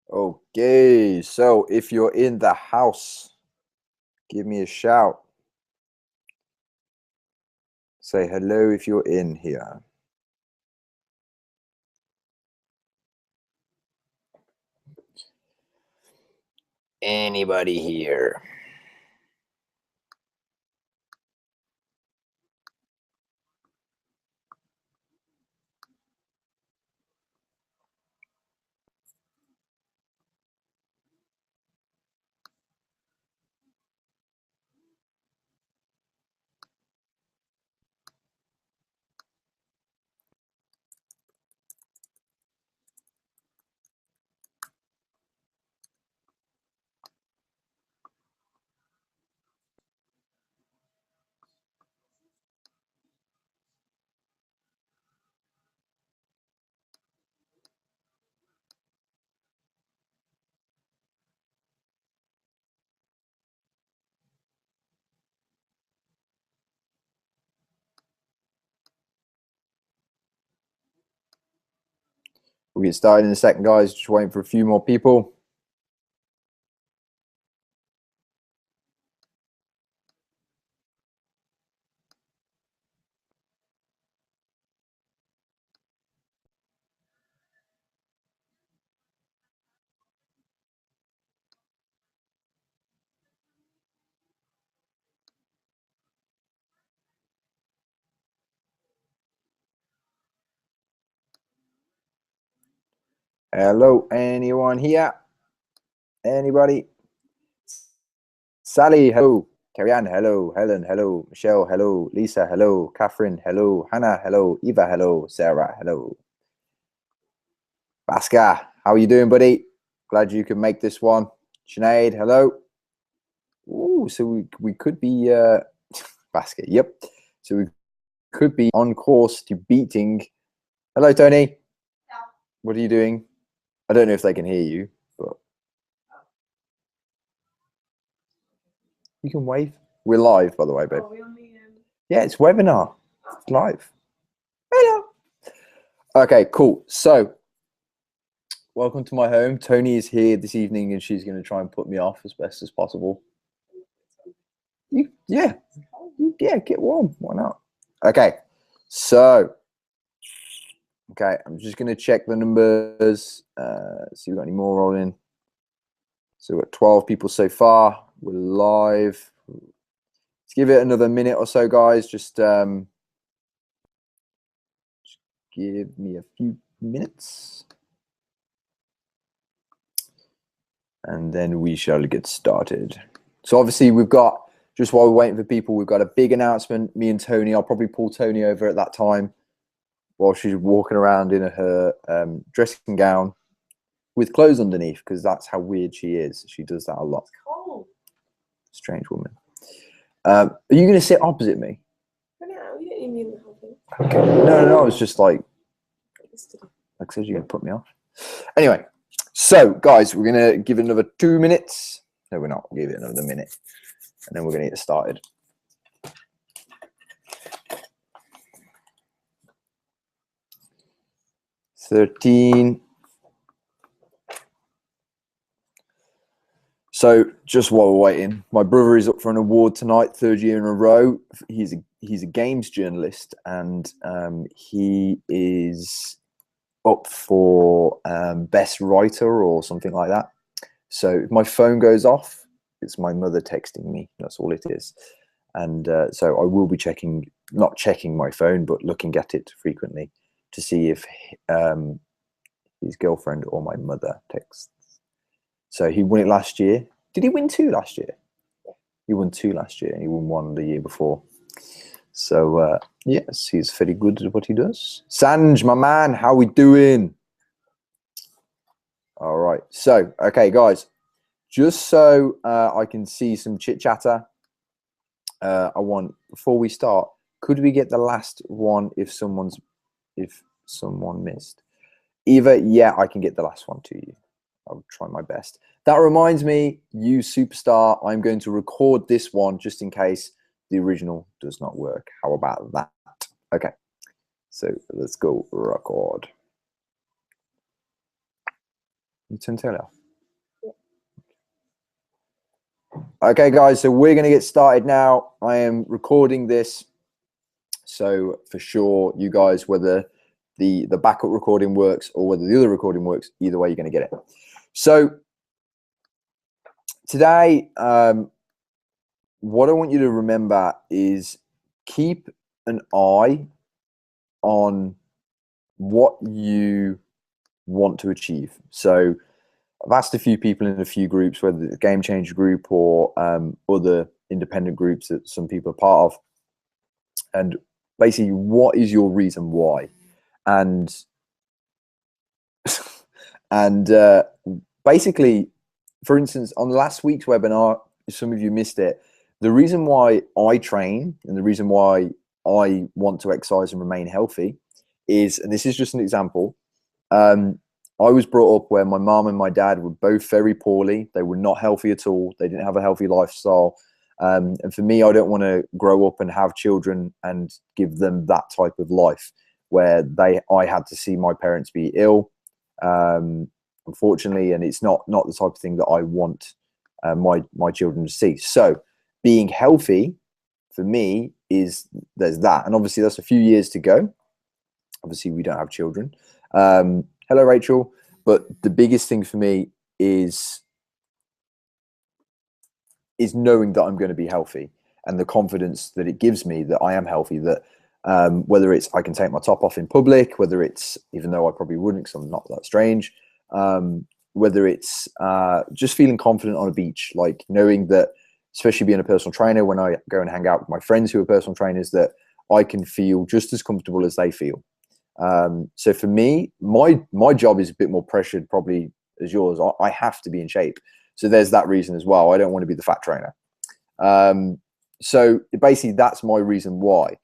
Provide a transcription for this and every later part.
Okay, so if you're in the house, give me a shout. Say hello if you're in here. Anybody here? We'll get started in a second, guys. Just waiting for a few more people. Hello, anyone here? Anybody? Sally, hello. Carrie-Anne, hello. Helen, hello. Michelle, hello. Lisa, hello. Catherine, hello. Hannah, hello. Eva, hello. Sarah, hello. Baska, how are you doing, buddy? Glad you could make this one. Sinead, hello. Ooh, so we could be Basket, yep. So we could be on course to beating. Hello, Tony. Yeah. What are you doing? I don't know if they can hear you, but you can wave. We're live, by the way, babe. Yeah, it's webinar. It's live. Hello. Okay, cool. So, welcome to my home. Tony is here this evening, and she's going to try and put me off as best as possible. Yeah, get warm. Why not? Okay, so, okay, I'm just going to check the numbers. See if we've got any more rolling. So we've got 12 people so far. We're live. Let's give it another minute or so, guys. Just give me a few minutes. And then we shall get started. So obviously we've got, just while we're waiting for people, we've got a big announcement. Me and Tony, I'll probably pull Tony over at that time while she's walking around in her dressing gown with clothes underneath, because that's how weird she is. She does that a lot. Strange woman. Are you going to sit opposite me? No, you don't need the whole thing. Okay. No. I was just like I said, you're going to put me off. Anyway, so guys, we're going to give it another 2 minutes. No, we're not. We'll give it another minute, and then we're going to get started. $13. So just while we're waiting, my brother is up for an award tonight, 3rd year in a row. He's a games journalist, and he is up for best writer or something like that. So if my phone goes off, it's my mother texting me. That's all it is. And so I will be not checking my phone, but looking at it frequently to see if his girlfriend or my mother texts. So he won it last year. Did he win 2 last year? He won 2 last year, and he won 1 the year before. So yes, he's very good at what he does. Sanj, my man, how we doing? All right. So okay, guys, just so I can see some chit chatter, I want, before we start, could we get the last one if someone missed? Eva, yeah, I can get the last one to you. I'll try my best. That reminds me, you superstar, I'm going to record this one just in case the original does not work. How about that? Okay, so let's go record. You turn tail off. Okay, guys, so we're going to get started now. I am recording this, so for sure, you guys, whether the backup recording works or whether the other recording works, either way, you're going to get it. So today, what I want you to remember is keep an eye on what you want to achieve. So I've asked a few people in a few groups, whether it's a Game Changer group or other independent groups that some people are part of, and basically, what is your reason why? And and basically, for instance, on last week's webinar, some of you missed it. The reason why I train and the reason why I want to exercise and remain healthy is, and this is just an example, I was brought up where my mom and my dad were both very poorly. They were not healthy at all. They didn't have a healthy lifestyle. And for me, I don't want to grow up and have children and give them that type of life where I had to see my parents be ill, unfortunately, and it's not the type of thing that I want my children to see. So being healthy for me there's that, and obviously that's a few years to go. Obviously, we don't have children. Hello, Rachel. But the biggest thing for me is knowing that I'm going to be healthy and the confidence that it gives me that I am healthy, that whether it's I can take my top off in public, whether it's, even though I probably wouldn't because I'm not that strange, whether it's just feeling confident on a beach, like knowing that, especially being a personal trainer, when I go and hang out with my friends who are personal trainers, that I can feel just as comfortable as they feel. So for me, my job is a bit more pressured probably as yours. I have to be in shape. So there's that reason as well. I don't want to be the fat trainer. So basically that's my reason why.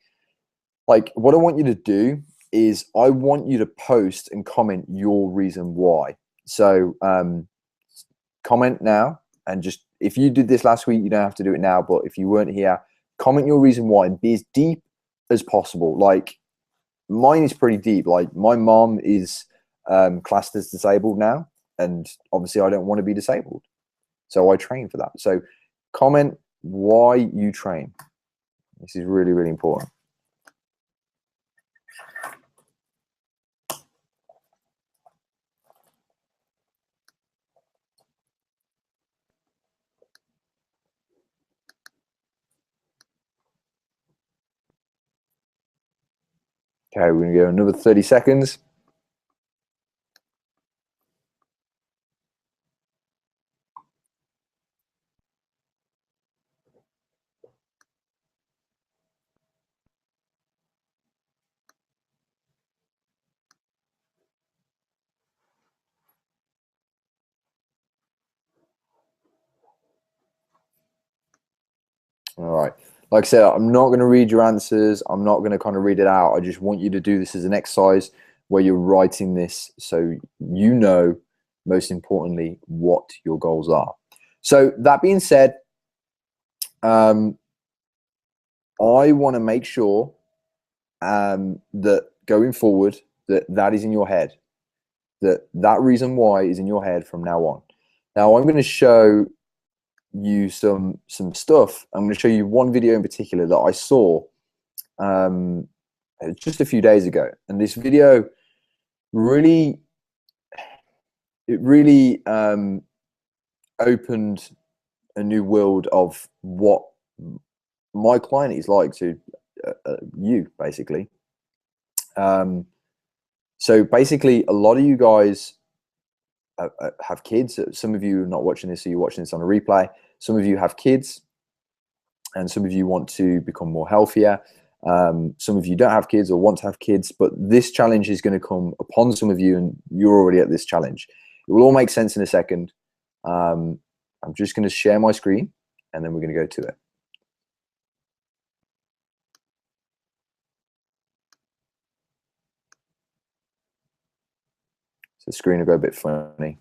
Like, what I want you to do is I want you to post and comment your reason why. So comment now, and just, if you did this last week, you don't have to do it now, but if you weren't here, comment your reason why and be as deep as possible. Like, mine is pretty deep. Like, my mom is classed as disabled now, and obviously I don't want to be disabled, so I train for that. So comment why you train. This is really, really important. Okay, we're gonna go another 30 seconds. All right. Like I said, I'm not going to read your answers. I'm not going to kind of read it out. I just want you to do this as an exercise where you're writing this so you know, most importantly, what your goals are. So that being said, I want to make sure that going forward, that is in your head, that reason why is in your head from now on. Now I'm going to show you some stuff. I'm going to show you one video in particular that I saw just a few days ago, and this video really opened a new world of what my client is like to you, basically. So basically, a lot of you guys have kids. Some of you are not watching this, so you're watching this on a replay. Some of you have kids, and some of you want to become more healthier. Some of you don't have kids or want to have kids, but this challenge is going to come upon some of you, and you're already at this challenge. It will all make sense in a second. I'm just going to share my screen, and then we're going to go to it. So the screen will go a bit funny.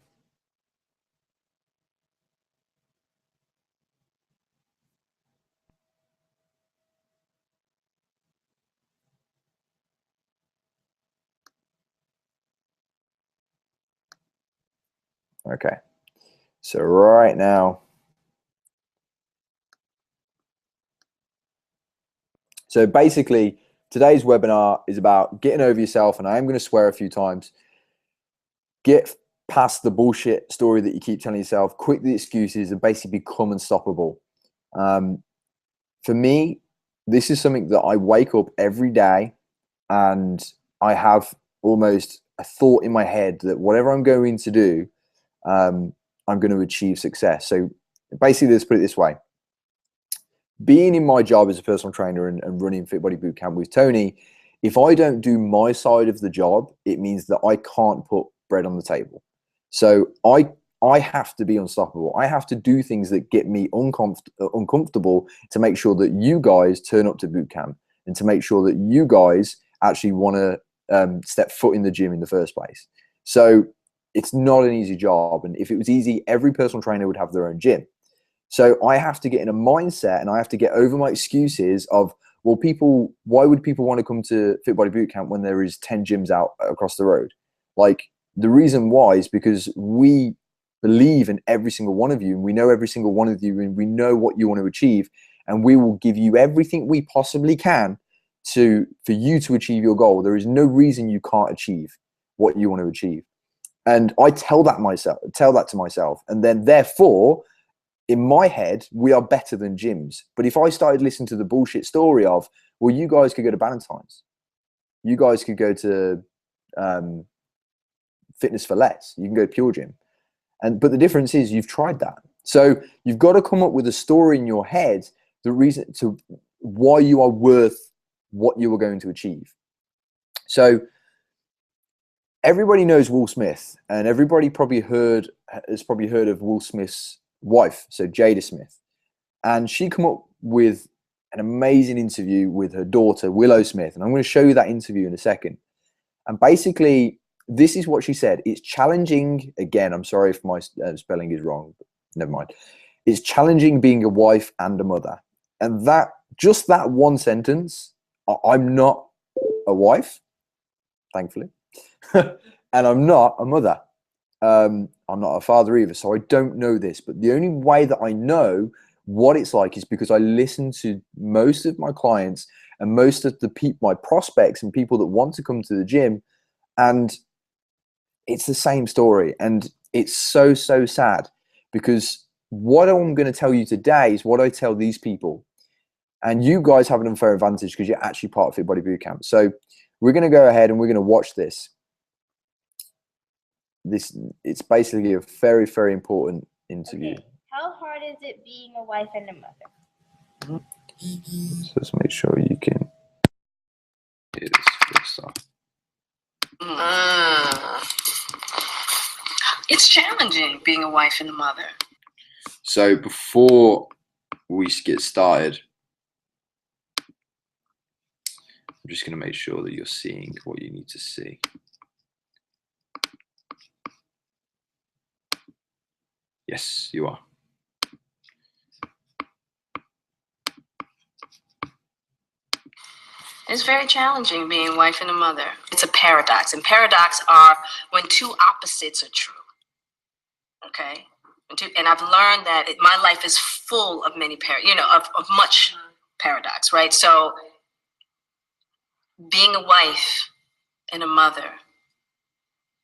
Okay, so right now So basically, today's webinar is about getting over yourself, and I am going to swear a few times. Get past the bullshit story that you keep telling yourself, quit the excuses, and basically become unstoppable. For me, this is something that I wake up every day and I have almost a thought in my head that whatever I'm going to do, I'm going to achieve success. So basically, let's put it this way. Being in my job as a personal trainer and running Fit Body Bootcamp with Tony, if I don't do my side of the job, it means that I can't put bread on the table. So I have to be unstoppable. I have to do things that get me uncomfortable to make sure that you guys turn up to boot camp and to make sure that you guys actually want to step foot in the gym in the first place. So it's not an easy job. And if it was easy, every personal trainer would have their own gym. So I have to get in a mindset and I have to get over my excuses of, well, why would people want to come to Fit Body Bootcamp when there is 10 gyms out across the road? Like, the reason why is because we believe in every single one of you, and we know every single one of you, and we know what you want to achieve, and we will give you everything we possibly can for you to achieve your goal. There is no reason you can't achieve what you want to achieve. And I tell that to myself, and then therefore in my head we are better than gyms. But if I started listening to the bullshit story of, well, you guys could go to Ballantyne's, you guys could go to Fitness for Less, you can go to Pure Gym, but the difference is you've tried that. So you've got to come up with a story in your head, the reason to why you are worth what you are going to achieve. So everybody knows Will Smith, and everybody has probably heard of Will Smith's wife, so Jada Smith. And she come up with an amazing interview with her daughter, Willow Smith. And I'm going to show you that interview in a second. And basically, this is what she said. It's challenging. Again, I'm sorry if my spelling is wrong, but never mind. It's challenging being a wife and a mother. And just that one sentence, I'm not a wife, thankfully, and I'm not a mother. I'm not a father either, so I don't know this. But the only way that I know what it's like is because I listen to most of my clients and most of my prospects and people that want to come to the gym, and it's the same story. And it's so, so sad, because what I'm going to tell you today is what I tell these people. And you guys have an unfair advantage because you're actually part of Fit Body Bootcamp. So we're going to go ahead and we're going to watch this. It's basically a very, very important interview. Okay. How hard is it being a wife and a mother? So let's make sure you can hear this first time. It's challenging being a wife and a mother. So before we get started, I'm just going to make sure that you're seeing what you need to see. Yes, you are. It's very challenging being a wife and a mother. It's a paradox, and paradox are when two opposites are true. Okay, and I've learned that my life is full of many of much paradox, right? So being a wife and a mother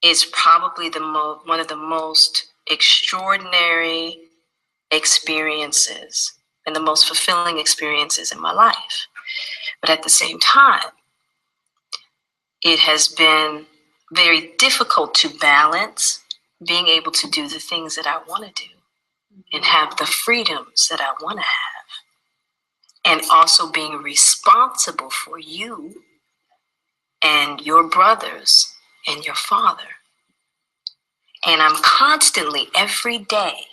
is probably one of the most extraordinary experiences and the most fulfilling experiences in my life. But at the same time, it has been very difficult to balance being able to do the things that I want to do and have the freedoms that I want to have, and also being responsible for you and your brothers and your father. And I'm constantly, every day,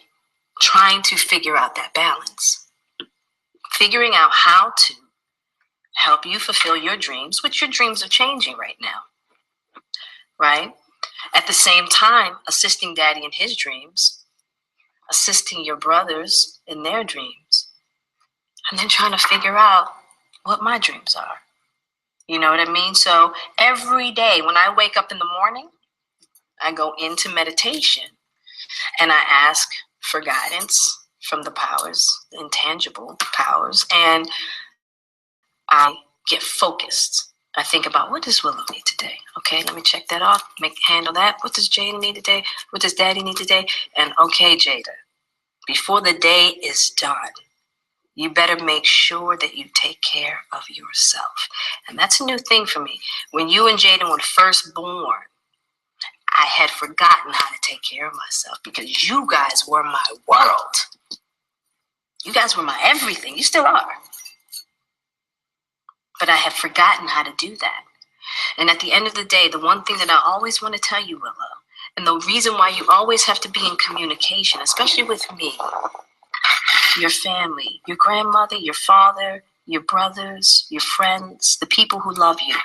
trying to figure out that balance, figuring out how to help you fulfill your dreams, which your dreams are changing right now, right? At the same time, assisting daddy in his dreams, assisting your brothers in their dreams, and then trying to figure out what my dreams are. You know what I mean? So every day when I wake up in the morning, I go into meditation and I ask for guidance from the powers, the intangible powers, and I get focused. I think about, what does Willow need today? Okay, let me check that off, handle that. What does Jada need today? What does Daddy need today? And okay, Jada, before the day is done, you better make sure that you take care of yourself. And that's a new thing for me. When you and Jada were first born, I had forgotten how to take care of myself because you guys were my world. You guys were my everything. You still are. But I had forgotten how to do that. And at the end of the day, the one thing that I always want to tell you, Willow, and the reason why you always have to be in communication, especially with me, your family, your grandmother, your father, your brothers, your friends, the people who love you,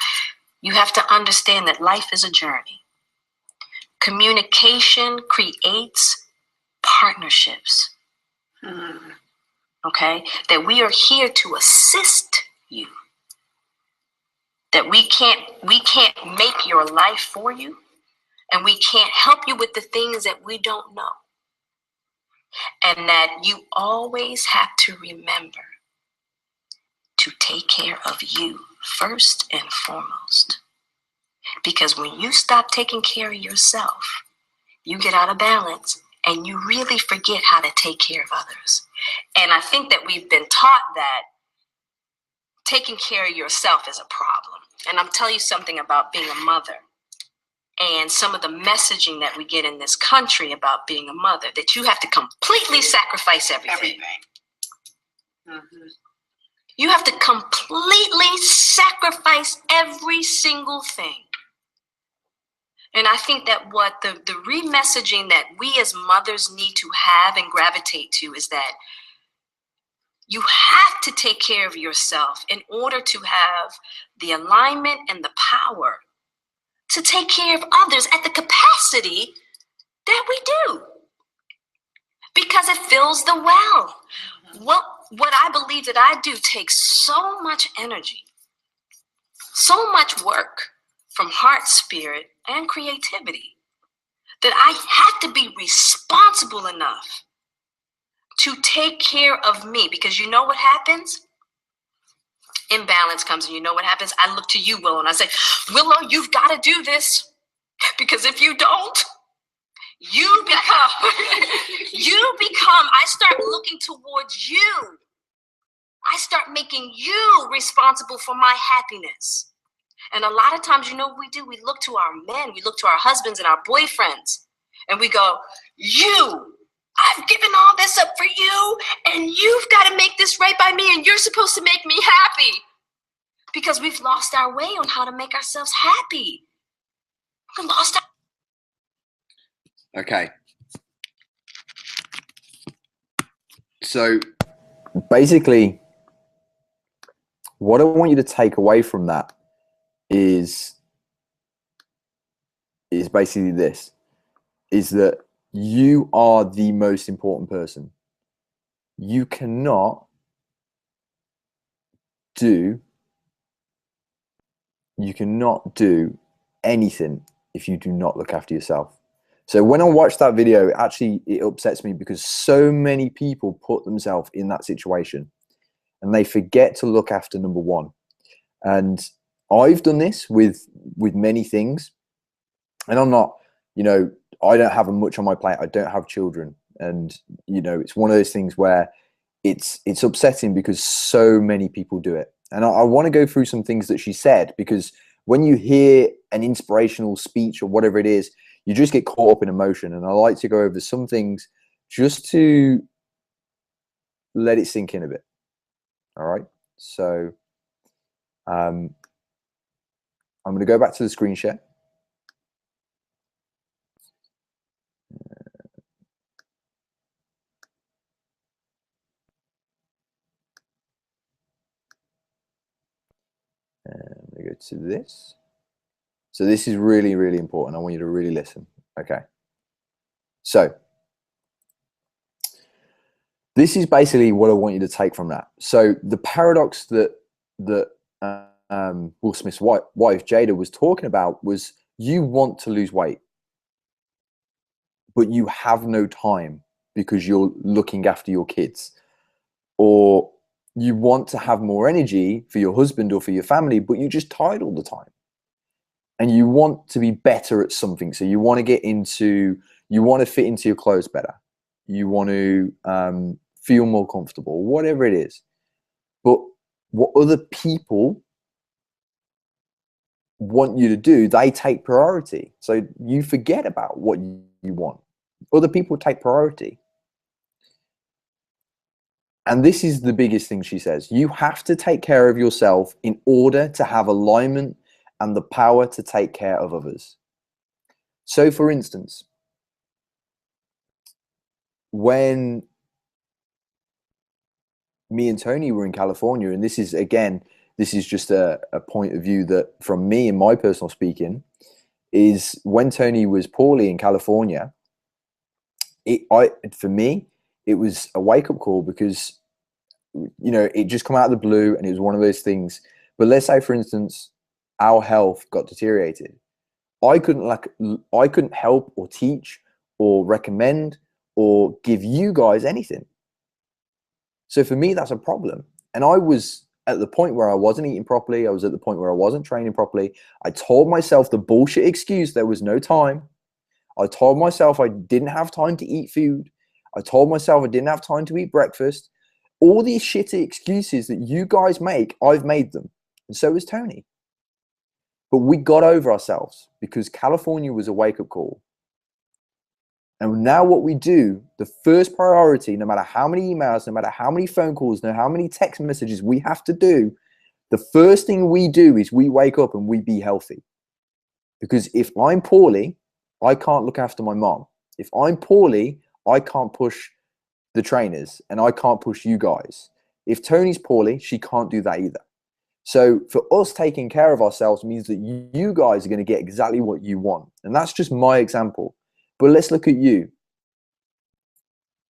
you have to understand that life is a journey. Communication creates partnerships. Okay? That we are here to assist you. That we can't make your life for you, and we can't help you with the things that we don't know. And that you always have to remember to take care of you first and foremost. Because when you stop taking care of yourself, you get out of balance and you really forget how to take care of others. And I think that we've been taught that taking care of yourself is a problem. And I'm telling you something about being a mother and some of the messaging that we get in this country about being a mother, that you have to completely sacrifice everything. You have to completely sacrifice every single thing. And I think that what the re-messaging that we as mothers need to have and gravitate to is that you have to take care of yourself in order to have the alignment and the power to take care of others at the capacity that we do. Because it fills the well. What I believe that I do takes so much energy, so much work from heart, spirit, and creativity that I have to be responsible enough to take care of me. Because you know what happens? Imbalance comes, and you know what happens? I look to you, Willow, and I say, Willow, you've got to do this. Because if you don't, you become, I start looking towards you. I start making you responsible for my happiness. And a lot of times, you know what we do? We look to our men, we look to our husbands and our boyfriends, and we go, I've given all this up for you, and you've got to make this right by me, and you're supposed to make me happy. Because we've lost our way on how to make ourselves happy. We lost our... Okay. So basically, what I want you to take away from that is basically this, is that you are the most important person. You cannot do anything if you do not look after yourself. So when I watched that video, it upsets me because so many people put themselves in that situation and they forget to look after number one. And I've done this with many things, and I'm not, I don't have much on my plate. I don't have children. And, it's one of those things where it's upsetting because so many people do it. And I want to go through some things that she said, because when you hear an inspirational speech or whatever it is, you just get caught up in emotion. And I like to go over some things just to let it sink in a bit. All right. So I'm going to go back to the screen share. And I'm going to go to this. So this is really, really important. I want you to really listen. Okay. So this is basically what I want you to take from that. So the paradox that Will Smith's wife Jada was talking about was, you want to lose weight, but you have no time because you're looking after your kids, or you want to have more energy for your husband or for your family, but you're just tired all the time. And you want to be better at something. So you want to fit into your clothes better. You want to feel more comfortable, whatever it is. But what other people want you to do, they take priority. So you forget about what you want. Other people take priority. And this is the biggest thing she says. You have to take care of yourself in order to have alignment and the power to take care of others. So for instance, when me and Tony were in California, and this is just a point of view that from me and my personal speaking, is when Tony was poorly in California, for me, it was a wake-up call because, you know, it just come out of the blue and it was one of those things. But let's say, for instance, our health got deteriorated. I couldn't help or teach or recommend or give you guys anything. So for me, that's a problem. And I was at the point where I wasn't eating properly. I was at the point where I wasn't training properly. I told myself the bullshit excuse, there was no time. I told myself I didn't have time to eat food. I told myself I didn't have time to eat breakfast. All these shitty excuses that you guys make, I've made them. And so has Tony. But we got over ourselves because California was a wake-up call. And now what we do, the first priority, no matter how many emails, no matter how many phone calls, no matter how many text messages we have to do, the first thing we do is we wake up and we be healthy. Because if I'm poorly, I can't look after my mom. If I'm poorly, I can't push the trainers and I can't push you guys. If Tony's poorly, she can't do that either. So for us, taking care of ourselves means that you guys are going to get exactly what you want. And that's just my example. But let's look at you.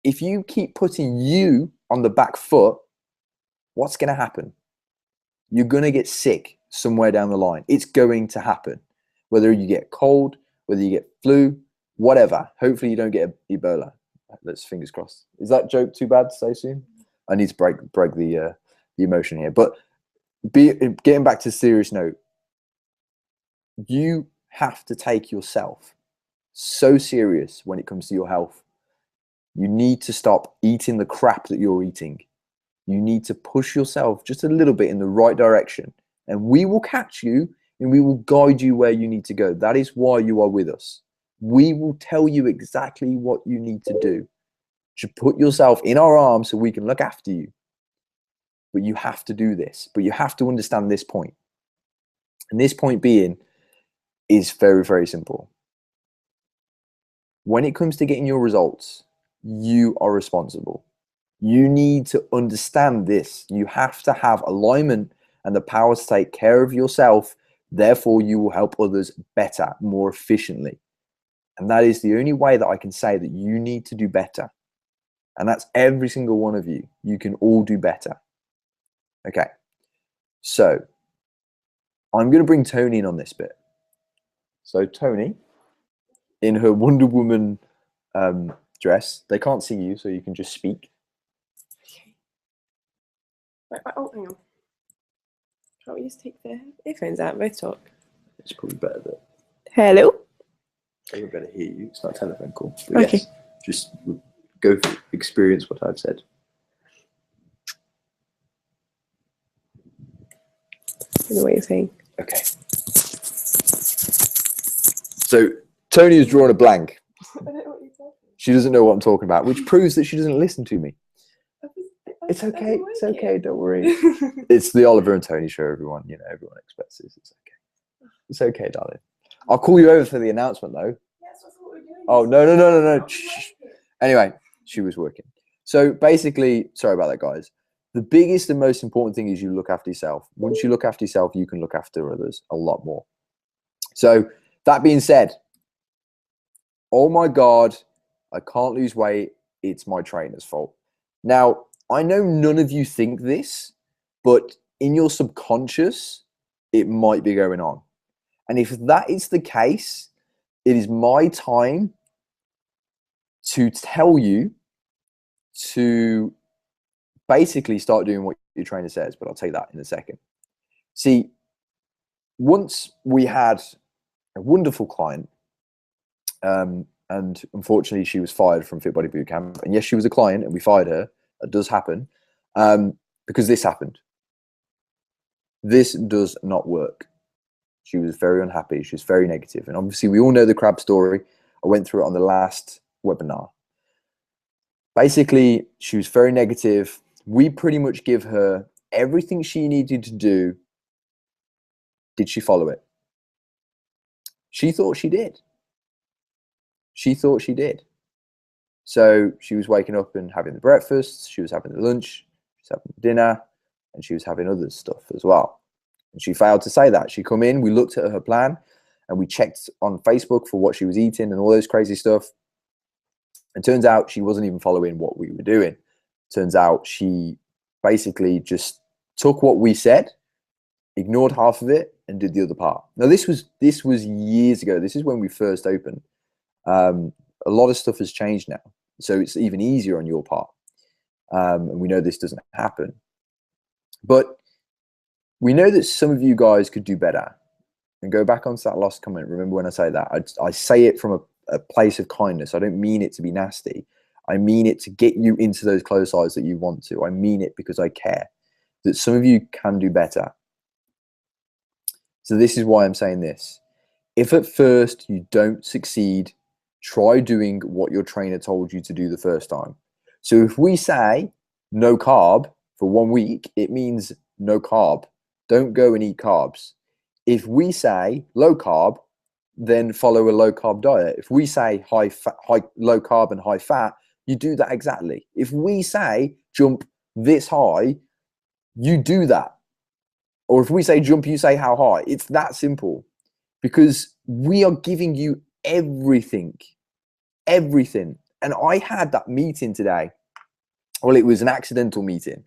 If you keep putting you on the back foot, what's going to happen? You're going to get sick somewhere down the line. It's going to happen. Whether you get cold, whether you get flu, whatever. Hopefully you don't get Ebola. Let's fingers crossed. Is that joke too bad to say soon? I need to break the emotion here. But getting back to a serious note, you have to take yourself so serious when it comes to your health. You need to stop eating the crap that you're eating. You need to push yourself just a little bit in the right direction, and we will catch you and we will guide you where you need to go. That is why you are with us. We will tell you exactly what you need to do. To put yourself in our arms so we can look after you. But you have to do this. But you have to understand this point. And this point being is very, very simple. When it comes to getting your results, you are responsible. You need to understand this. You have to have alignment and the power to take care of yourself. Therefore, you will help others better, more efficiently. And that is the only way that I can say that you need to do better. And that's every single one of you. You can all do better. Okay. So I'm going to bring Tony in on this bit. So Tony, in her Wonder Woman dress, they can't see you, so you can just speak. Okay. Right, oh, hang on. Can't we just take the earphones out and both talk? It's probably better that Hello? they would better hear you. It's not a telephone call. Okay. Yes, just go for experience what I've said. I know what you're saying. Okay. So Tony has drawn a blank. I don't know what you're talking. She doesn't know what I'm talking about, which proves that she doesn't listen to me. It's okay. It's okay. Don't worry. It's the Oliver and Tony show, everyone. You know, everyone expects this. It's okay. It's okay, darling. I'll call you over for the announcement, though. Yes, that's what we're doing. Oh, no. Shh. Anyway, she was working. So basically, sorry about that, guys. The biggest and most important thing is you look after yourself. Once you look after yourself, you can look after others a lot more. So that being said, oh my God, I can't lose weight. It's my trainer's fault. Now, I know none of you think this, but in your subconscious, it might be going on. And if that is the case, it is my time to tell you to basically start doing what your trainer says, but I'll take that in a second. See, once we had a wonderful client, and unfortunately she was fired from Fit Body Bootcamp. And yes, she was a client and we fired her. That does happen, because this happened. This does not work. She was very unhappy. She was very negative. And obviously we all know the crab story. I went through it on the last webinar. Basically, she was very negative. We pretty much give her everything she needed to do. Did she follow it? She thought she did. She thought she did. So she was waking up and having the breakfast. She was having the lunch. She was having the dinner. And she was having other stuff as well. And she failed to say that. She come in, we looked at her plan, and we checked on Facebook for what she was eating and all those crazy stuff. And turns out she wasn't even following what we were doing. Turns out she basically just took what we said, ignored half of it, and did the other part. Now, this was years ago. This is when we first opened. A lot of stuff has changed now, so it's even easier on your part. And we know this doesn't happen. But we know that some of you guys could do better. And go back onto that last comment. Remember when I say that, I say it from a place of kindness. I don't mean it to be nasty. I mean it to get you into those close eyes that you want to. I mean it because I care that some of you can do better. So this is why I'm saying this. If at first you don't succeed, try doing what your trainer told you to do the first time. So if we say no carb for 1 week, it means no carb. Don't go and eat carbs. If we say low carb, then follow a low carb diet. If we say low carb and high fat, you do that exactly. If we say jump this high, you do that. Or if we say jump, you say how high. It's that simple, because we are giving you everything. And I had that meeting today. Well, it was an accidental meeting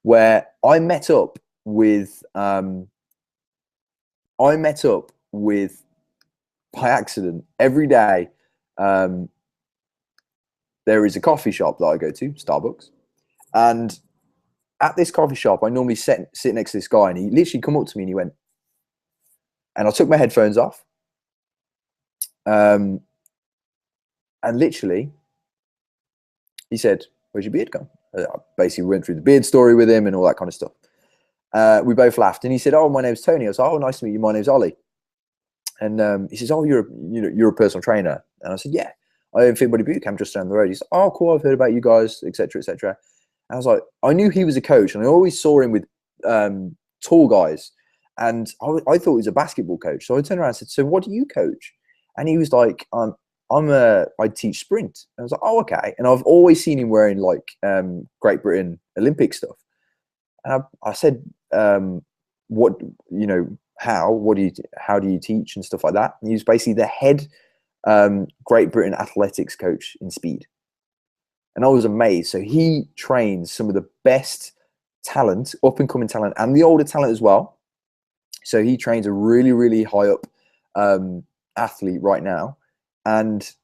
where I met up with by accident every day. There is a coffee shop that I go to, Starbucks, and at this coffee shop I normally sit next to this guy, and he literally come up to me and he went, and I took my headphones off, and literally he said, "Where's your beard gone?" I basically went through the beard story with him and all that kind of stuff. We both laughed, and he said, "Oh, my name's Tony." I was like, "Oh, nice to meet you. My name's Ollie." And he says, "Oh, you're a personal trainer?" And I said, "Yeah, I own Fit Body Bootcamp just down the road." He said, "Oh, cool. I've heard about you guys, etc., etc." And I was like, I knew he was a coach, and I always saw him with tall guys, and I thought he was a basketball coach. So I turned around and said, "So what do you coach?" And he was like, I teach sprint." And I was like, "Oh, okay." And I've always seen him wearing like Great Britain Olympic stuff. And I said, "What, how do you teach and stuff like that?" And he was basically the head Great Britain athletics coach in speed. And I was amazed. So he trains some of the best talent, up and coming talent, and the older talent as well. So he trains a really, really high up athlete right now, and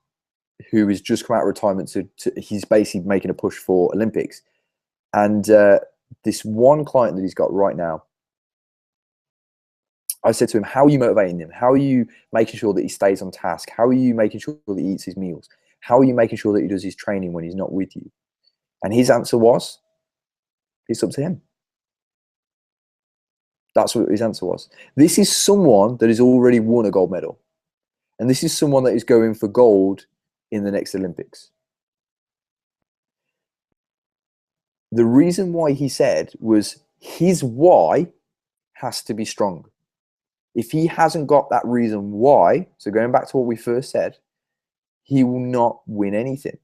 who has just come out of retirement. So he's basically making a push for Olympics. And this one client that he's got right now, I said to him, "How are you motivating him? How are you making sure that he stays on task? How are you making sure that he eats his meals? How are you making sure that he does his training when he's not with you?" And his answer was, "It's up to him." That's what his answer was. This is someone that has already won a gold medal. And this is someone that is going for gold in the next Olympics. The reason why he said was his why has to be strong. If he hasn't got that reason why, so going back to what we first said, he will not win anything.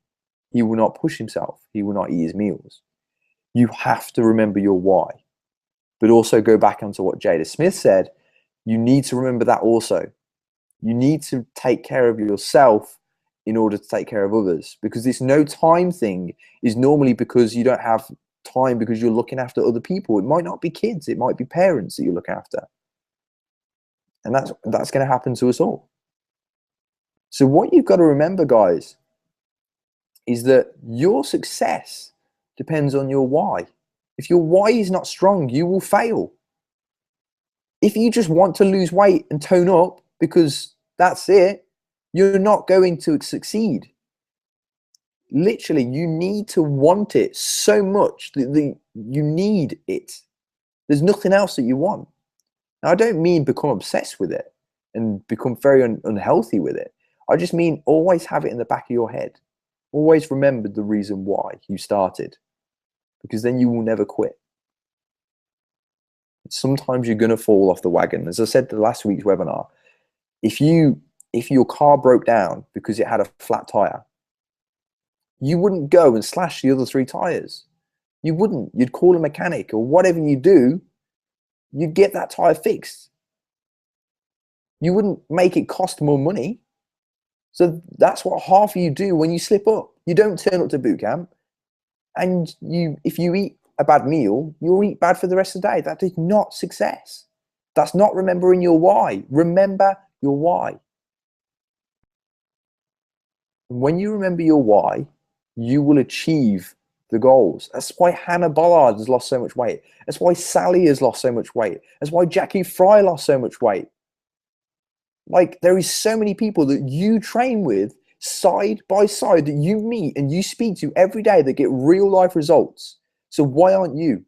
He will not push himself. He will not eat his meals. You have to remember your why. But also go back onto what Jada Smith said. You need to remember that also. You need to take care of yourself in order to take care of others. Because this no time thing is normally because you don't have time because you're looking after other people. It might not be kids. It might be parents that you look after. And that's going to happen to us all. So what you've got to remember, guys, is that your success depends on your why. If your why is not strong, you will fail. If you just want to lose weight and tone up because that's it, you're not going to succeed. Literally, you need to want it so much that you need it. There's nothing else that you want. Now, I don't mean become obsessed with it and become very unhealthy with it. I just mean always have it in the back of your head. Always remember the reason why you started, because then you will never quit. Sometimes you're going to fall off the wagon. As I said the last week's webinar, if your car broke down because it had a flat tire, you wouldn't go and slash the other 3 tires. You wouldn't. You'd call a mechanic, or whatever you do, you'd get that tire fixed. You wouldn't make it cost more money. So that's what half of you do when you slip up. You don't turn up to boot camp, and if you eat a bad meal, you'll eat bad for the rest of the day. That is not success. That's not remembering your why. Remember your why. And when you remember your why, you will achieve the goals. That's why Hannah Bollard has lost so much weight. That's why Sally has lost so much weight. That's why Jackie Fry lost so much weight. Like, there is so many people that you train with side by side that you meet and you speak to every day that get real life results. So why aren't you?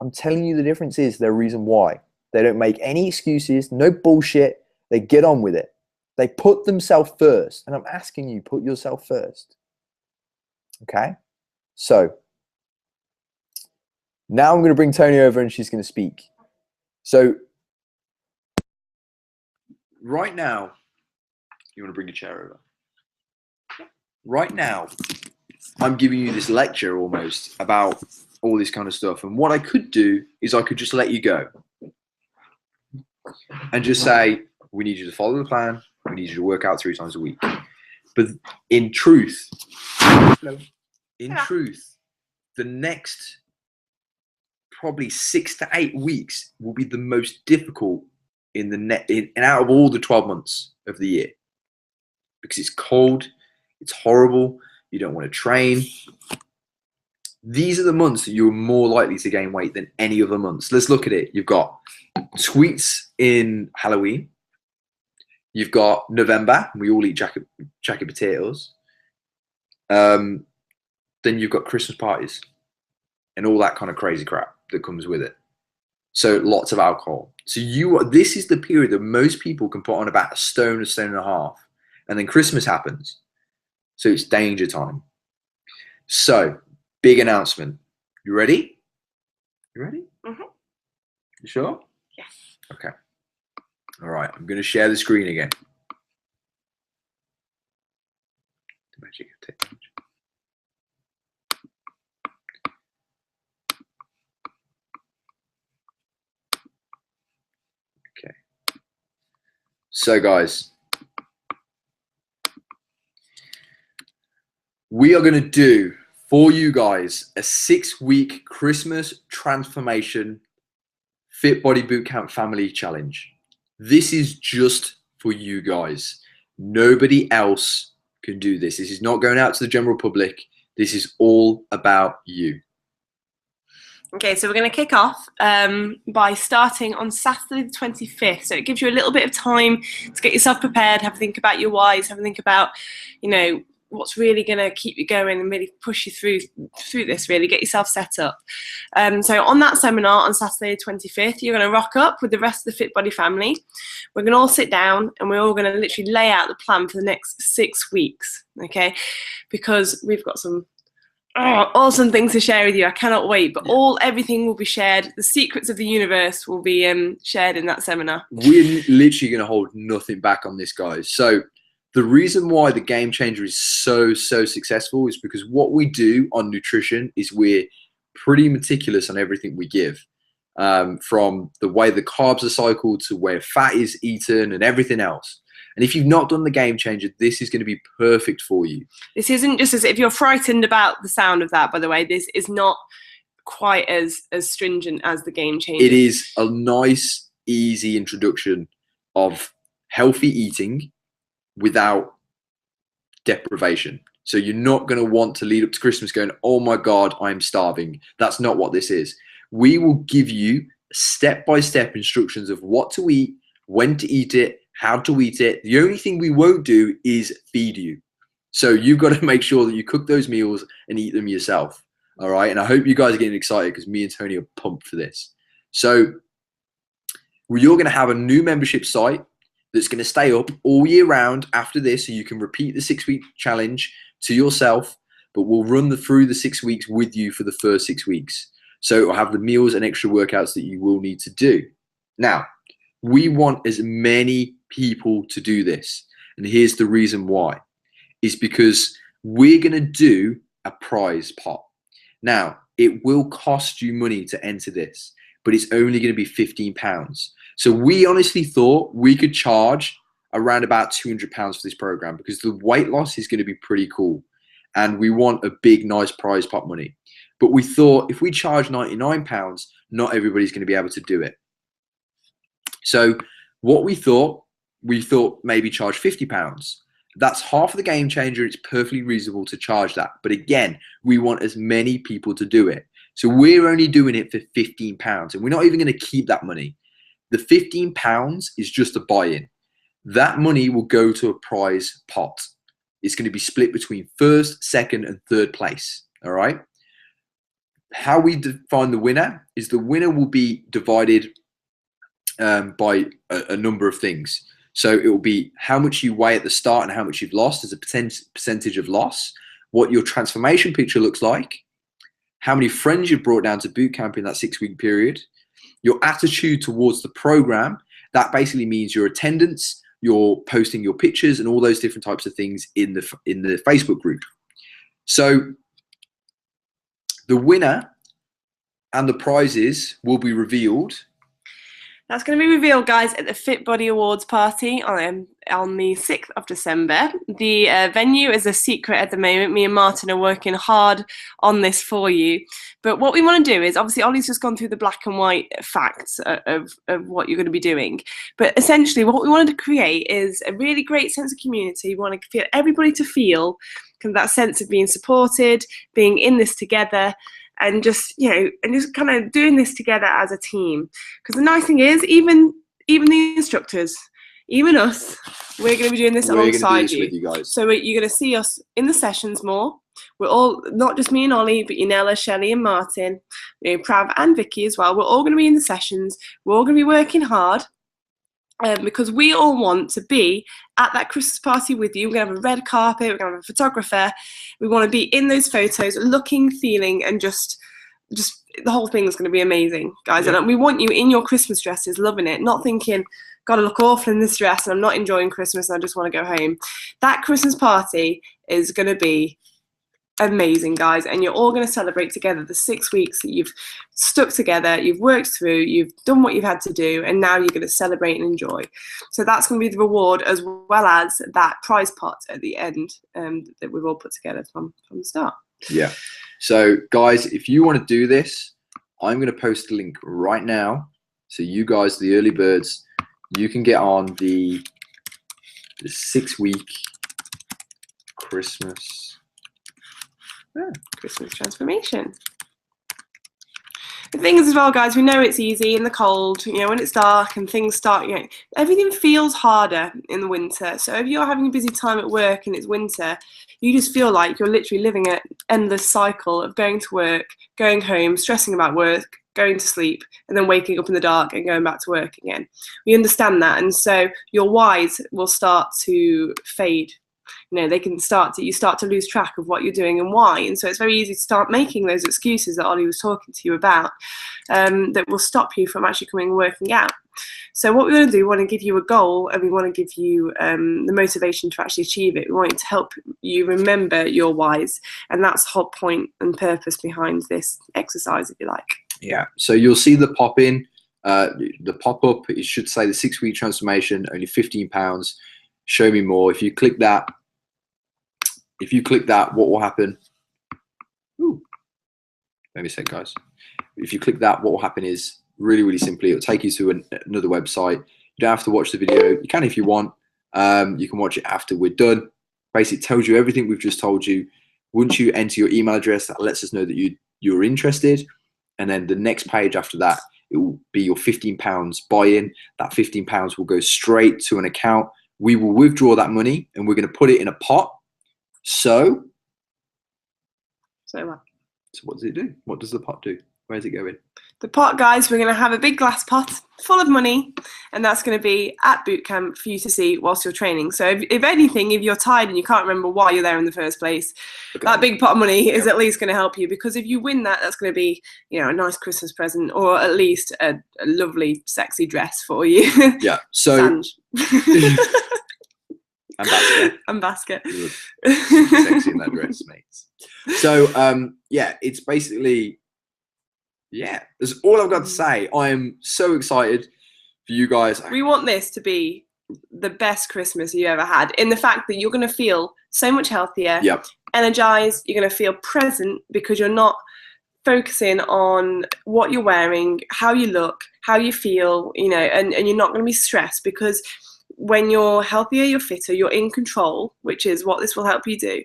I'm telling you, the difference is their reason why. They don't make any excuses, no bullshit. They get on with it. They put themselves first. And I'm asking you, put yourself first. Okay? So now I'm going to bring Tony over and she's going to speak. So right now, you want to bring a chair over? Right now, I'm giving you this lecture almost about all this kind of stuff. And what I could do is I could just let you go and just say, we need you to follow the plan. We need you to work out 3 times a week. But in truth, the next probably 6 to 8 weeks will be the most difficult and out of all the 12 months of the year, because it's cold, it's horrible, you don't want to train. These are the months that you're more likely to gain weight than any other months. Let's look at it. You've got sweets in Halloween. You've got November. We all eat jacket potatoes. Then you've got Christmas parties and all that kind of crazy crap that comes with it. So lots of alcohol. So this is the period that most people can put on about a stone and a half. And then Christmas happens. So it's danger time. So, big announcement. You ready? You ready? Mm-hmm. You sure? Yes. Okay. All right. I'm going to share the screen again. Okay. So, guys, we are going to do for you guys a 6-week Christmas transformation Fit Body Bootcamp Family Challenge. This is just for you guys. Nobody else can do this. This is not going out to the general public. This is all about you. Okay, so we're going to kick off by starting on Saturday the 25th. So it gives you a little bit of time to get yourself prepared, have a think about your whys, have a think about, what's really going to keep you going and really push you through this, really get yourself set up. So on that seminar on Saturday the 25th, you're going to rock up with the rest of the Fit Body family. We're going to all sit down and we're all going to literally lay out the plan for the next 6 weeks, okay? Because we've got some awesome things to share with you. I cannot wait, but everything will be shared. The secrets of the universe will be shared in that seminar. We're literally going to hold nothing back on this, guys. So the reason why the Game Changer is so successful is because what we do on nutrition is we're pretty meticulous on everything we give, from the way the carbs are cycled to where fat is eaten and everything else. And if you've not done the Game Changer, this is going to be perfect for you. This isn't just if you're frightened about the sound of that, by the way, this is not quite as stringent as the Game Changer. It is a nice, easy introduction of healthy eating without deprivation. So you're not going to want to lead up to Christmas going, oh my God, I'm starving. That's not what this is. We will give you step-by-step instructions of what to eat, when to eat it, how to eat it. The only thing we won't do is feed you. So you've got to make sure that you cook those meals and eat them yourself. All right. And I hope you guys are getting excited because me and Tony are pumped for this. So you're going to have a new membership site that's going to stay up all year round after this. So you can repeat the 6-week challenge to yourself, but we'll run through the 6 weeks with you for the first 6 weeks. So it'll have the meals and extra workouts that you will need to do. Now, we want as many people to do this. And here's the reason why. Is because we're going to do a prize pot. Now, it will cost you money to enter this, but it's only going to be £15. So we honestly thought we could charge around about £200 for this program because the weight loss is going to be pretty cool. And we want a big, nice prize pot money. But we thought if we charge £99, not everybody's going to be able to do it. So what we thought maybe charge £50. That's half of the Game Changer. It's perfectly reasonable to charge that. But again, we want as many people to do it. So we're only doing it for £15 and we're not even going to keep that money. The £15 is just a buy-in. That money will go to a prize pot. It's going to be split between first, second, and third place. All right. How we define the winner is the winner will be divided by a number of things. So it will be how much you weigh at the start and how much you've lost as a percentage of loss, what your transformation picture looks like, how many friends you've brought down to boot camp in that 6-week period, your attitude towards the program. That basically means your attendance, your posting your pictures and all those different types of things in the Facebook group. So the winner and the prizes will be revealed. That's going to be revealed, guys, at the Fit Body Awards party on the 6th of December. The venue is a secret at the moment. Me and Martin are working hard on this for you. But what we want to do is, obviously, Ollie's just gone through the black and white facts of what you're going to be doing. But essentially, what we wanted to create is a really great sense of community. We want to feel everybody to feel kind of that sense of being supported, being in this together. And just, you know, and just kind of doing this together as a team. Because the nice thing is, even the instructors, even us, we're going to be doing this alongside you. With you guys. So you're going to see us in the sessions more. We're all, not just me and Ollie, but Yanela, Shelley and Martin, you know, Prav and Vicky as well. We're all going to be in the sessions. We're all going to be working hard. Because we all want to be at that Christmas party with you. We're going to have a red carpet, we're going to have a photographer. We want to be in those photos, looking, feeling, and just the whole thing is going to be amazing, guys. Yeah. And we want you in your Christmas dresses, loving it, not thinking, gotta look awful in this dress and I'm not enjoying Christmas and I just want to go home. That Christmas party is going to be amazing, guys, and you're all going to celebrate together the 6 weeks that you've stuck together, you've worked through, you've done what you've had to do, and now you're going to celebrate and enjoy. So that's going to be the reward, as well as that prize pot at the end that we've all put together from the start. Yeah. So guys, if you want to do this, I'm going to post a link right now. So you guys, the early birds, you can get on the 6-week Christmas transformation. The thing is as well, guys, we know it's easy in the cold, you know, when it's dark and things start, you know, everything feels harder in the winter. So if you're having a busy time at work and it's winter, you just feel like you're literally living an endless cycle of going to work, going home, stressing about work, going to sleep, and then waking up in the dark and going back to work again. We understand that, and so your whys will start to fade. You know, you start to lose track of what you're doing and why, and so it's very easy to start making those excuses that Ollie was talking to you about that will stop you from actually coming and working out. So what we want to do, we want to give you a goal, and we want to give you the motivation to actually achieve it. We want it to help you remember your whys, and that's the whole point and purpose behind this exercise, if you like. Yeah, so you'll see the pop-in, the pop-up, it should say the 6-week transformation, only £15, show me more. If you click that, what will happen? Ooh, let me say, guys. If you click that, what will happen is really, really simply, it'll take you to another website. You don't have to watch the video. You can if you want. You can watch it after we're done. Basically, it tells you everything we've just told you. Once you enter your email address, that lets us know that you're interested. And then the next page after that, it will be your £15 buy-in. That £15 will go straight to an account. We will withdraw that money and we're going to put it in a pot. So what? So what does it do? What does the pot do? Where's it going? The pot, guys, we're going to have a big glass pot full of money, and that's going to be at boot camp for you to see whilst you're training. So if anything, if you're tired and you can't remember why you're there in the first place, that big pot of money is at least going to help you, because if you win that, that's going to be, you know, a nice Christmas present, or at least a lovely, sexy dress for you. Yeah. So and basket. You look sexy in that dress, mates. So yeah, it's basically, yeah, that's all I've got to say. I am so excited for you guys. We want this to be the best Christmas you ever had, in the fact that you're going to feel so much healthier, Yep. energized, you're going to feel present, because you're not focusing on what you're wearing, how you look, how you feel, you know, and you're not going to be stressed, because when you're healthier, you're fitter, you're in control, which is what this will help you do.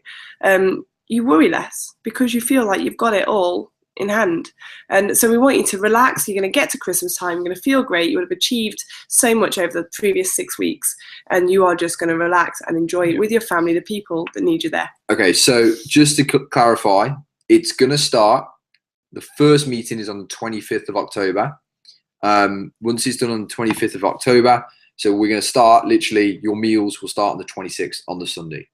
You worry less because you feel like you've got it all in hand. And so we want you to relax. You're going to get to Christmas time, you're going to feel great, you would have achieved so much over the previous 6 weeks, and you are just going to relax and enjoy it with your family, the people that need you there. Okay, so just to clarify, it's going to start, the first meeting is on the 25th of October. Once it's done on the 25th of October, so we're going to start, literally, your meals will start on the 26th on the Sunday.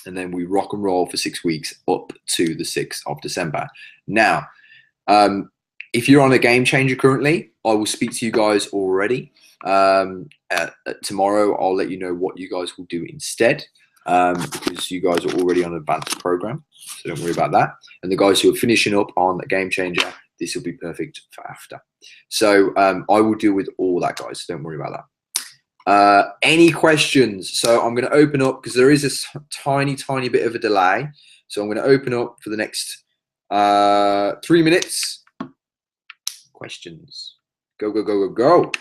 And then we rock and roll for 6 weeks up to the 6th of December. Now, if you're on a Game Changer currently, I will speak to you guys already. Tomorrow, I'll let you know what you guys will do instead, because you guys are already on an advanced program. So don't worry about that. And the guys who are finishing up on a Game Changer, this will be perfect for after. So I will deal with all that, guys. So don't worry about that. Any questions? So I'm going to open up, because there is a tiny bit of a delay. So I'm going to open up for the next 3 minutes. Questions? Go, go, go, go, go.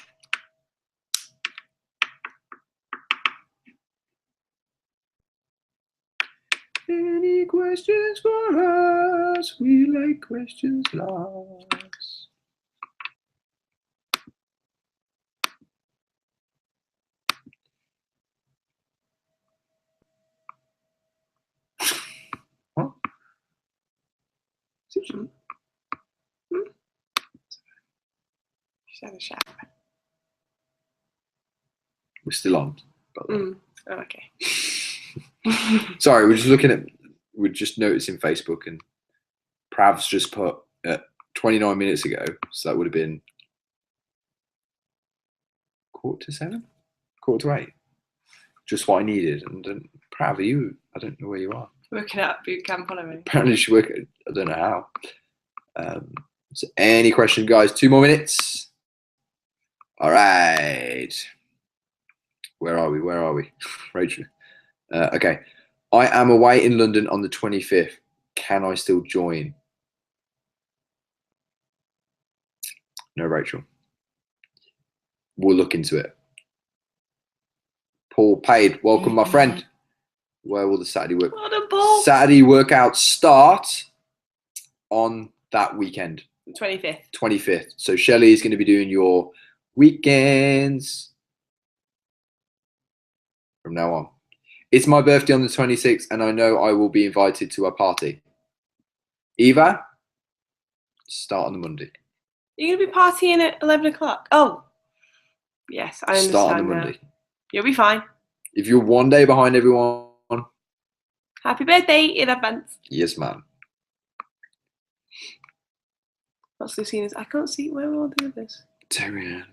Any questions for us? We like questions lots. She's had a shower. We're still on. Oh, okay. Sorry, we're just noticing Facebook, and Prav's just put 29 minutes ago, so that would have been 6:45, 7:45, just what I needed. And Prav, are you? I don't know where you are. Working at boot camp on it. Apparently, she work. I don't know how. So, any questions, guys? 2 more minutes. All right. Where are we? Where are we? Rachel. Okay. I am away in London on the 25th. Can I still join? No, Rachel. We'll look into it. Paul Paid, welcome, my friend. Where will the Saturday workout start on that weekend? 25th. 25th. So Shelley is going to be doing your weekends from now on. It's my birthday on the 26th, and I know I will be invited to a party. Eva, start on the Monday. You're going to be partying at 11 o'clock? Oh, yes, I understand. Start on the Monday. You'll be fine. If you're 1 day behind everyone. Happy birthday in advance. Yes, ma'am. What's Lucina's? I can't see. Where are all the others? Terrian.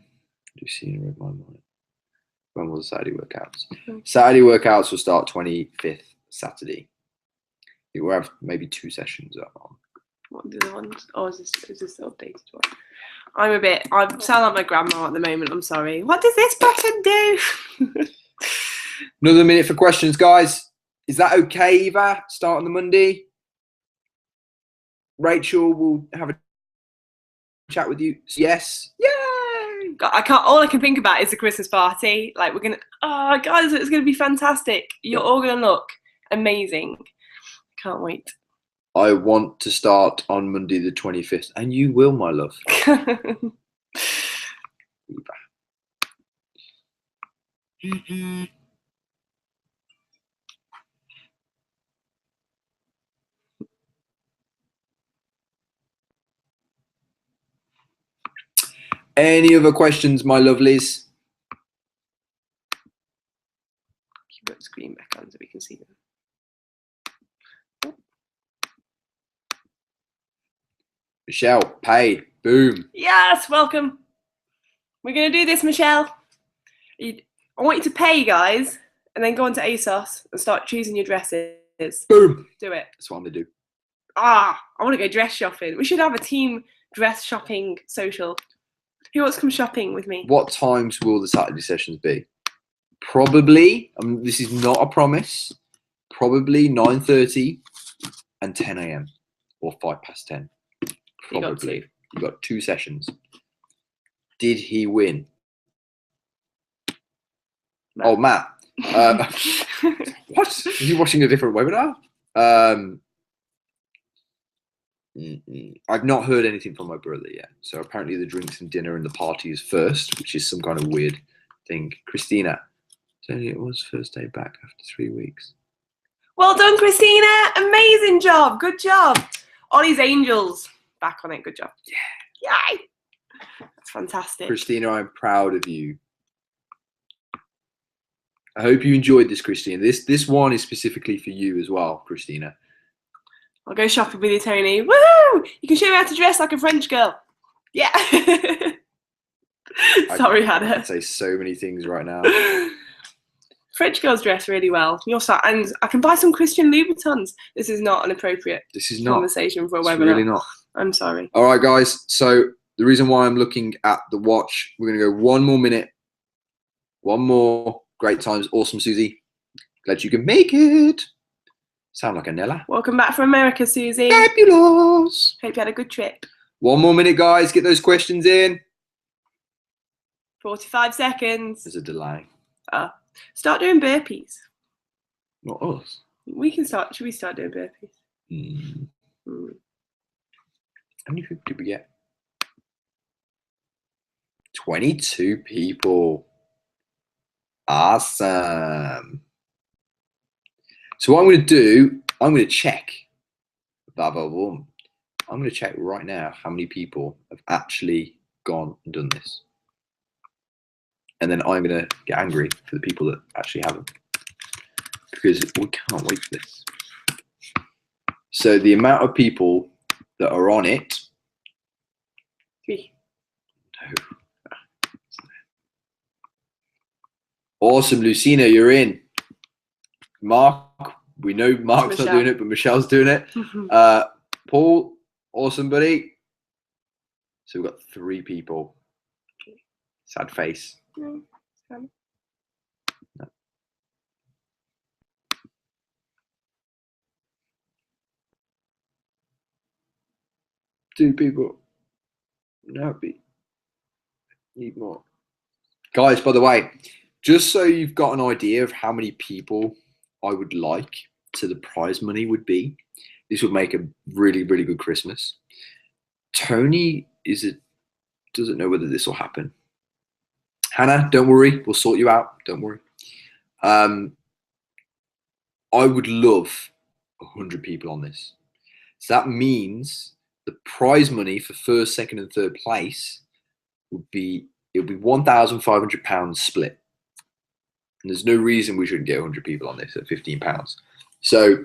Lucina read my mind. When will the Saturday workouts? Saturday workouts will start 25th Saturday. It will have maybe 2 sessions on. What are the other ones? Oh, is this the updated one? I sound like my grandma at the moment. I'm sorry. What does this button do? Another minute for questions, guys. Is that okay, Eva? Start on the Monday. Rachel will have a chat with you. Yes. Yay! God, all I can think about is the Christmas party. Like, we're gonna, oh guys, it's gonna be fantastic. You're all gonna look amazing. Can't wait. I want to start on Monday the 25th, and you will, my love. Any other questions, my lovelies? Keep that screen back on so we can see them. Michelle, paid. Boom. Yes, welcome. We're going to do this, Michelle. I want you to pay, guys, and then go on to ASOS and start choosing your dresses. Boom. Do it. That's what I'm going to do. I want to go dress shopping. We should have a team dress shopping social. Who wants to come shopping with me? What times will the Saturday sessions be? Probably, this is not a promise, probably 9:30 and 10 a.m. or 10:05. Probably. You got 2 sessions. Did he win? Matt. Oh, Matt. What? Is he watching a different webinar? I've not heard anything from my brother yet. So apparently the drinks and dinner and the party is first, which is some kind of weird thing. Christina, Tony, it was first day back after 3 weeks. Well done, Christina. Amazing job. Good job. Ollie's Angels. Back on it. Good job. Yeah. Yay. That's fantastic. Christina, I'm proud of you. I hope you enjoyed this, Christina. This one is specifically for you as well, Christina. I'll go shopping with you, Tony. Woohoo! You can show me how to dress like a French girl. Yeah. Sorry, Hannah. I can say so many things right now. French girls dress really well. And I can buy some Christian Louboutins. This is not an appropriate conversation for a webinar. Really not. I'm sorry. All right, guys. So the reason why I'm looking at the watch, we're going to go 1 more minute. 1 more. Great times. Awesome, Susie. Glad you can make it. Sound like a Nella. Welcome back from America, Susie. Fabulous. Hope you had a good trip. 1 more minute, guys. Get those questions in. 45 seconds. There's a delay. Start doing burpees. Not us. We can start. Should we start doing burpees? How many people did we get? 22 people. Awesome. So what I'm going to do, I'm going to check. I'm going to check right now how many people have actually gone and done this. And then I'm going to get angry for the people that actually haven't. Because we can't wait for this. So the amount of people that are on it. 3. No. Awesome, Lucina, you're in. Mark, we know Mark's not doing it, but Michelle's doing it. Paul, awesome, buddy. So we've got 3 people. Sad face. No. 2 people. No, need more. Guys, by the way, just so you've got an idea of how many people I would like to the prize money would be, this would make a really, really good Christmas. Tony doesn't know whether this will happen. Hannah, don't worry, we'll sort you out. Don't worry. I would love 100 people on this. So that means the prize money for first, second, and third place would be £1,500 split. And there's no reason we shouldn't get 100 people on this at £15. So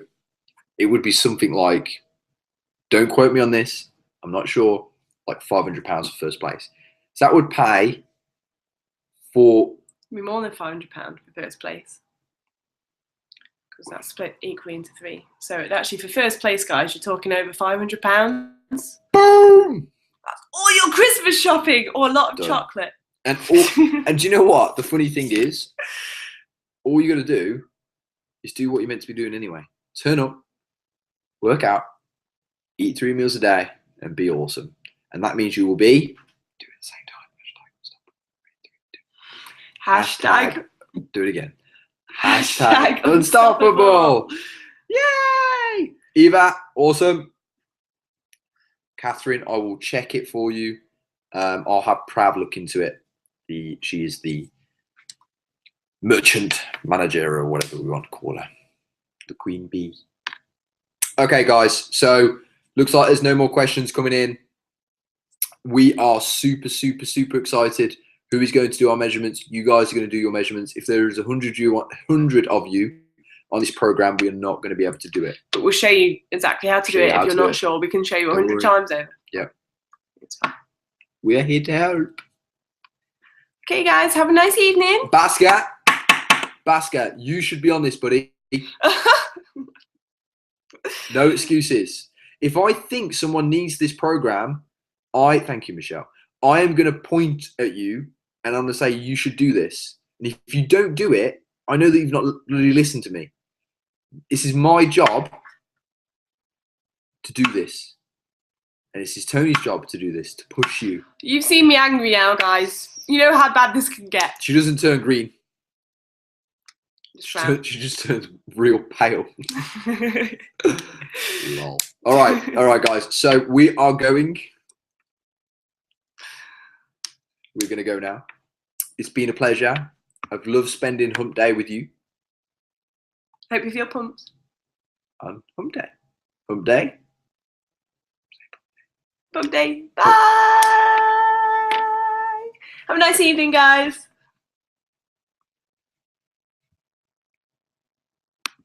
it would be something like, don't quote me on this, I'm not sure, like £500 for first place. So that would pay for... It'd be more than £500 for first place. Because that's split equally into 3. So actually for first place, guys, you're talking over £500. Boom! That's all your Christmas shopping or a lot of Done. chocolate. And do you know what? The funny thing is, all you got to do is do what you're meant to be doing anyway. Turn up, work out, eat 3 meals a day, and be awesome. And that means you will be doing it at the same time. Hashtag. Do it again. Hashtag unstoppable. Eva, awesome. Catherine, I will check it for you. I'll have Prav look into it. She is the merchant manager or whatever we want to call her. The queen bee. Okay, guys. So looks like there's no more questions coming in. We are super, super, super excited. Who is going to do our measurements? You guys are going to do your measurements. If there is 100 of you on this program, we are not going to be able to do it. But we'll show you exactly how to do it. If you're not sure, we can show you 100 times over. Yeah. It's fine. We are here to help. Okay, guys, have a nice evening. Basca, you should be on this, buddy. No excuses. If I think someone needs this program, thank you, Michelle. I am going to point at you and I'm going to say, you should do this. And if you don't do it, I know that you've not really listened to me. This is my job to do this. And this is Tony's job to do this, to push you. You've seen me angry now, guys. You know how bad this can get. She doesn't turn green. She just turns real pale. Lol. All right, guys. So we're going to go now. It's been a pleasure. I've loved spending hump day with you. Hope you feel pumped. On hump day. Hump day. Hump day. Bye. Have a nice evening, guys.